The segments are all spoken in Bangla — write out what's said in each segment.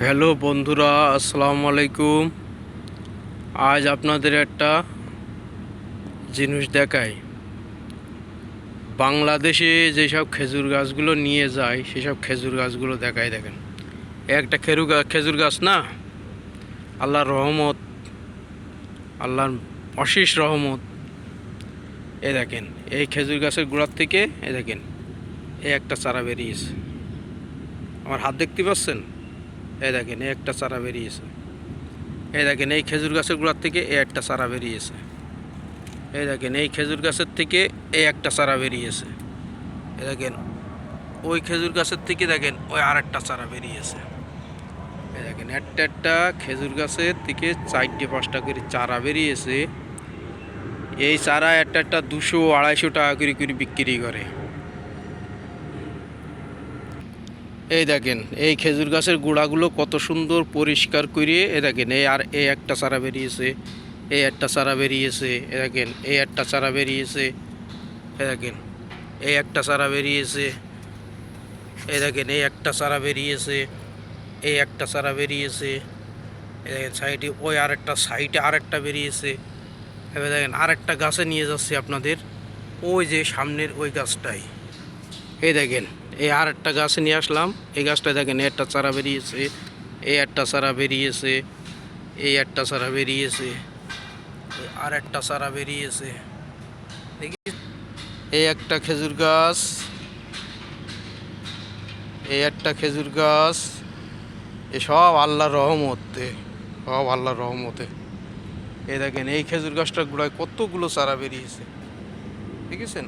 হ্যালো বন্ধুরা, আসসালামু আলাইকুম। আজ আপনাদের একটা জিনিস দেখাই। বাংলাদেশে যেসব খেজুর গাছগুলো নিয়ে যায় সেসব খেজুর গাছগুলো দেখাই। দেখেন, একটা খেজুর গাছ না, আল্লাহর রহমত, আল্লাহর অশেষ রহমত। দেখেন, এই খেজুর গাছের গোড়ার থেকে দেখেন এই একটা চারা বেরিয়েছে। আমার হাত দেখতে পাচ্ছেন? দেখেন, এই একটা চারা বেরিয়েছে। দেখেন, এই খেজুর গাছের গোড়ার থেকে একটা চারা বেরিয়েছে। দেখেন, এই খেজুর গাছের থেকে একটা চারা বেরিয়েছে। দেখেন, ওই খেজুর গাছের থেকে দেখেন ওই আরেকটা চারা বেরিয়েছে। দেখেন, একটা খেজুর গাছের থেকে 4-5টা করে চারা বেরিয়েছে। এই চারা একটা 200-250 টাকা করে বিক্রি করে। দেখেন, এই খেজুর গাছের গোড়াগুলো কত সুন্দর পরিষ্কার করে দেখেন, এই একটা চারা বেরিয়েছে, এই একটা চারা বেরিয়েছে। দেখেন, এই একটা চারা বেরিয়েছে। দেখেন, এই একটা চারা বেরিয়েছে। দেখেন, এই একটা চারা বেরিয়েছে, এই একটা চারা বেরিয়েছে। দেখেন, সাইডে ওই আরেকটা সাইডে আরেকটা বেরিয়েছে। এবার দেখেন, আরেকটা গাছে নিয়ে যাচ্ছে আপনাদের, ওই যে সামনের ওই গাছটাই। দেখেন, এই আরেকটা গাছে নিয়ে আসলাম। এই গাছটায় দেখেন একটা চারা বেরিয়েছে, এই একটা চারা বেরিয়েছে, এই একটা চারা বেরিয়েছে, আর একটা চারা বেরিয়েছে। দেখি, এই একটা খেজুর গাছ, এই একটা খেজুর গাছ। সব আল্লাহর রহমতে, সব আল্লাহর রহমতে। দেখেন, এই খেজুর গাছটার গোড়ায় কতগুলো চারা বেরিয়েছে, দেখেছেন?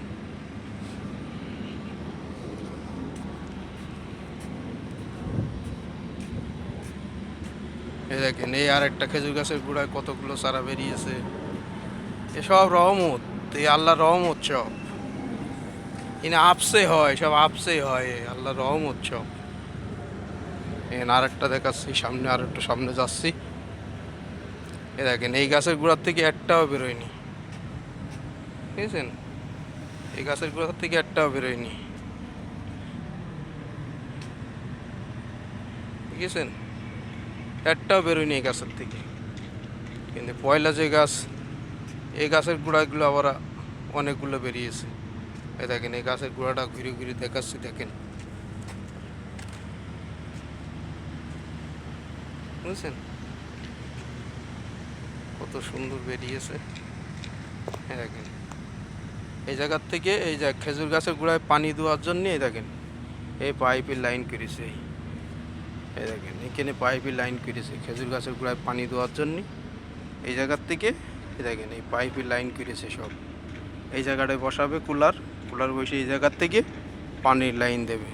দেখেন, এই আর একটা খেজুর গাছের গোড়ায় কতগুলো চারা বেরিয়েছে। সব রহমত, এই আল্লাহর রহমত সব। আপসে হয়, সব আপসে হয়, আল্লাহর রহমত সব। আর একটা দেখাচ্ছি সামনে, আর একটু সামনে যাচ্ছি। দেখেন, এই গাছের গোড়ার থেকে একটাও বেরোয়নি, বুঝেছেন? এই গাছের গোড়ার থেকে একটাও বেরোয়নি, বুঝেছেন? একটাও বেরোয়নি এই গাছের থেকে। কিন্তু পয়লা যে গাছ, এই গাছের গোড়াগুলো আবার অনেকগুলো বেরিয়েছে। দেখেন, এই গাছের গোড়াটা ঘুরে ঘুরে দেখাচ্ছি। দেখেন, বুঝছেন কত সুন্দর বেরিয়েছে। দেখেন, এই জায়গার থেকে এই যে খেজুর গাছের গোড়ায় পানি দেওয়ার জন্য দেখেন এই পাইপের লাইন করেছে। দেখেন, এখানে পাইপের লাইন করেছে খেজুর গাছের গোড়ায় পানি দেওয়ার জন্য। এই জায়গার থেকে দেখেন এই পাইপের লাইন করেছে সব। এই জায়গাটায় বসাবে কুলার, কুলার বসে এই জায়গার থেকে পানির লাইন দেবে।